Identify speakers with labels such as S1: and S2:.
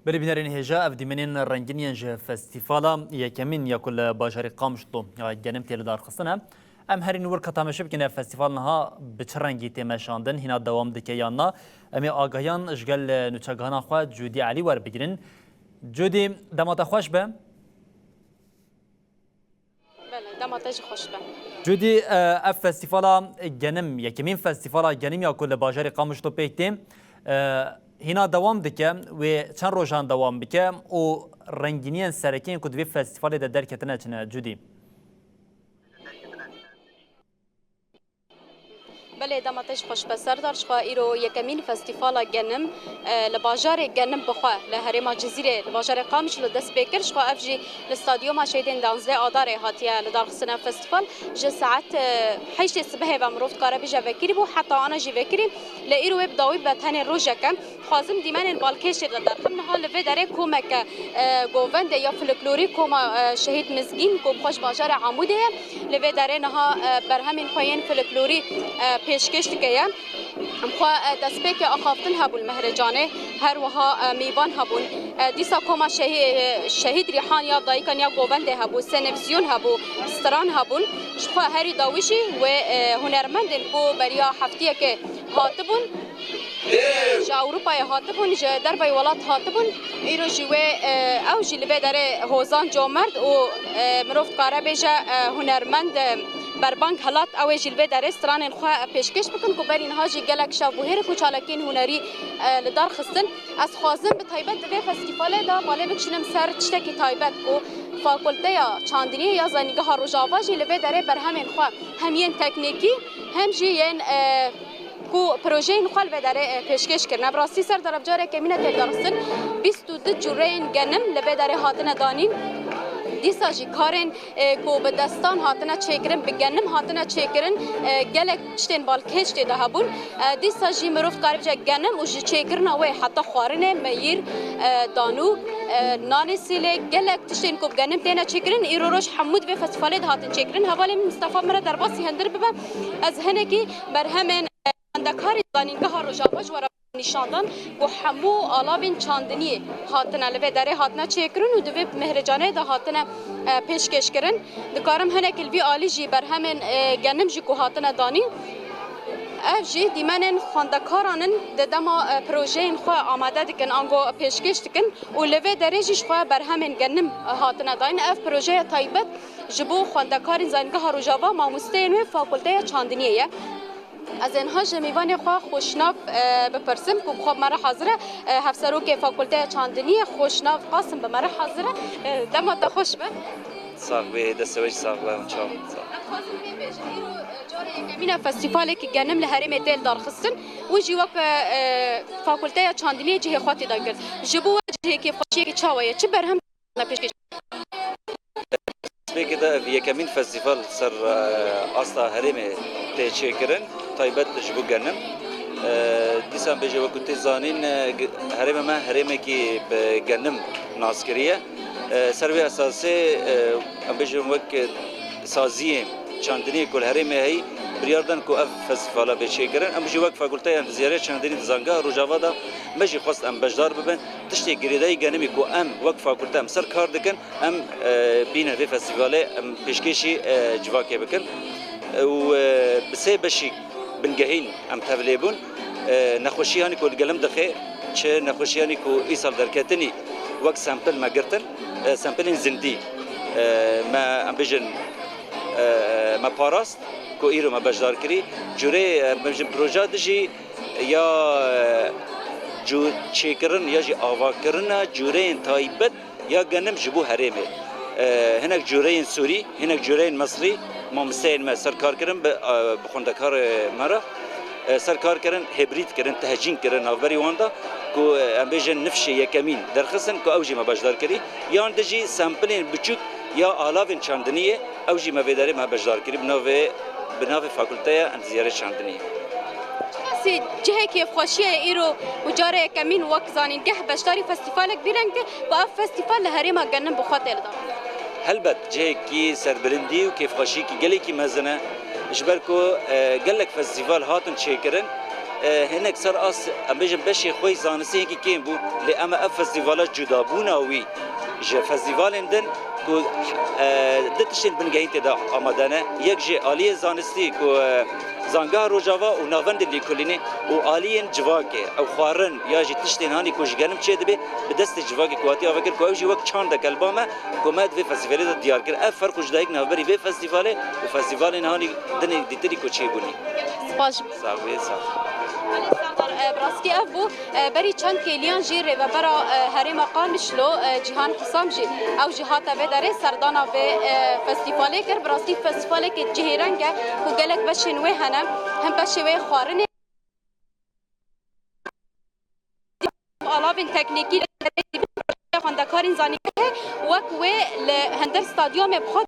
S1: بری بینرین هجا اف دیمنین رنگینیان جه فستیوالا یکمین یا کل باجری قامشتو یا گنم تیل دار خستنه ام هری نور کتامش بکنه فستیوال نها بچه رنگی تیمشاندن هینا دوام دکه یانا امی آگاهیان اشغال نوچگانا خواه جودی علی ور بگیرن جودی دمات خوش به؟
S2: بله دماتش خوش به
S1: جودی اف فستیوالا گنم یکمین فستیوالا گنم یا کل باجری قامشتو پیکتیم هینا دوام دکه و چند روزان دوام بکه و رنگینیان سرکین کدوی فستیوال ده درکتنه چنه جودی
S2: بله دماتش خوش به سردار شخوا ایرو یکمین فستیوالا گنم لباجار گنم بخوا لهرما جزیره لباجار قامش لدست بکر شخوا افجی لستادیوم شیدین 12 آذار هاتیه لدارخصنا فستیوال جه ساعت 8 صبح و مروفت کاره بیجا وکری بو حتی آنا جی وکری لایرو بداوی بتنی روزکم خازم دیمان بالکش دادرخم نها لوی داره کومک گووند یا فلکلوری کوما شهید مزگین کوم خوش باجار عموده لوی داره نها برهمین خوین فلکلوری پیشکش دکیه امخوا دسپیک آخافتن هبول مهرجانه هر وها میوان هبون دیسا کوما شهید ریحان یا دایکان یا گووند هبو سنوزیون هبو ستران هبون شخوا هری داویشی و هنرمندن بو بریا هفتیه که هاتبون جا اروپای هاتبون جا دربای ولات هاتبون ایرو جوه او جی لبه داره هوزان جومرد و مروفت کاره بیجا هنرمند بربانک حالات او جلوه در استران خواه پیشکش بکن که برین هاجی گلک شابوهر کوچالکین هنری لدار خستن از خوازم به تایبت دوی فستیواله دا باله بکشنم سر چتکی تایبت کو فاکولته یا چاندنی یا زنیگه روژاوا جلوه در برهمین خواه همین تکنیکی هم جین کو پروژه خال به داره پیشکش کردن براستی سر در ابجار کمینه تدارستن 22 جورین گنم لبه داره هاتنه دانین دیسا جی کارن کو به دستان هاتنه چیکرن بگنم هاتنه چیکرن گلک چتن بالکش ده هبون دیسا جی مروف کاری بجا گنم و جی چیکرن و حتی خوارنه میر دانو نانسیله گلک چتن کو بگنم تینا چیکرن ایرو روش حمود به فستیواله هاتن چیکرن حوالی مصطفی مرا در باسی هندر ببم از هنگی برهمن دکاری دانینگه ها روجاواج ورا نشاندن و همو آلابین چاندنی هاتنه لبه داره هاتنه چیکرن و دوی مهرجانه ده هاتنه پیشکش کرن دکارم هنه کلوی آلی جی بر همین گنم جی کو هاتنه دانی اف جی دیمنن خواندکارانن دما پروژه خو آماده دکن آنگو پیشکش دکن و لبه داره جیش خو بر همین گنم هاتنه داین اف پروژه تایبت جبو خواندکارین زنگه ها روجاوا ماموسته و فاکولته چاندنیه از اینها جمیوان خواه خوشناف بپرسم که خوب مرا حاضره هفسرو که فاکولته چاندنی خوشناف قاسم به مرا حاضره دمت خوش به
S3: صاحبی دستویج صاحبه چاو
S2: مینا فستیوالی که گنم لهرم تل دار خستن و جواب فاکولته چاندنی جه خاطی داد کرد جبو جه که خوشی که چاویه چه برهم نپیش
S3: كده يكمين فستيفال سر أصلا هرمي تشكرن طيبت جبو جنم ديسان بيجي وقت زانين هرمي ما هرمي كي بجنم ناسكرية سروي أساسي بيجي وقت سازية چاندني كل هرمي هي برياردن كو اف فستيفالا بشكرن ام بيجي وقت فاكولتي زيارة چاندني زانگا روجاوا دا مجي خواست ام بجدار ببن تشتي گريداي گنمي كو ام وقت فاكولتي ام سر کار دکن ام بين في فستيفالي ام بيشكيشي جواكي بكن و بسي بشي بنجهين ام تفليبون نخوشياني كو القلم دخي چه نخوشياني كو ايصال دركتني وقت سامبل ما قرتن سامبلين زندي ما ام بيجن ما باراست کو ایرو ما بجدار کری جوری مجم پروژه دجی یا جو چیکرن یا جی آوا کرن جورین تایبت یا گنم جبو هرمه هناك جورين سوري هناك جورين مصري ممسين ما سركار كرن بخوندكار مرة سركار كرن هبريد كرن تهجين كرن هافبري واندا كو امبيجن نفشي يكمين درخصن كو اوجي ما بجدار كري يان دجي سامبلين بچوك یا آلاوین چاندنیه اوجی مبادره ما بجدار کری بناو فاکولته انتظار چاندنیه.
S2: سی جه کی خوشیه ایرو و جاره کمین وقت زانین که بشتاری فستیوالک بیرن که با فستیوال هریم گنم بخاطر دام.
S3: هلبت جه کی سربلندی و کیف خوشی کی گلی کی مزنه اجبر کو گلک فستیوال هاتن چیکرن هناك سر أس أم بيجن بشي خوي زانسي هيك كين بو لأما أف فستيفالات جدا بونا وي جا فستيفالين دن كو دتشين بنجاين تدا آمدانه يك جي آلية زانستي كو زانگاه روجاوا و ناوند لی کلینه و آلین جواکه او خوارن یا جی تشتین هانی کوش گنم چه دبی به دست جواکه قواتی آوکر کو اوجی وقت چند کلبامه کومد و فستیوالی دا دیار کر اف فرق وش دایک نهبری و فستیواله و فستیوالی نهانی دنی دیتری کو چه بونی
S2: سپاس
S3: ساوی ساو
S2: براستی اف بو بری چند کلیان جی و برا هرم قامشلو جهان حسام جی او جهات و داره سردانا و فستیوالی کر براستی فستیوالی که جهرنگه کو گلک بشن و هنم هم بشوی خوارن آلابین تکنیکی خواندکارین زانی وک و هندر استادیوم بخواد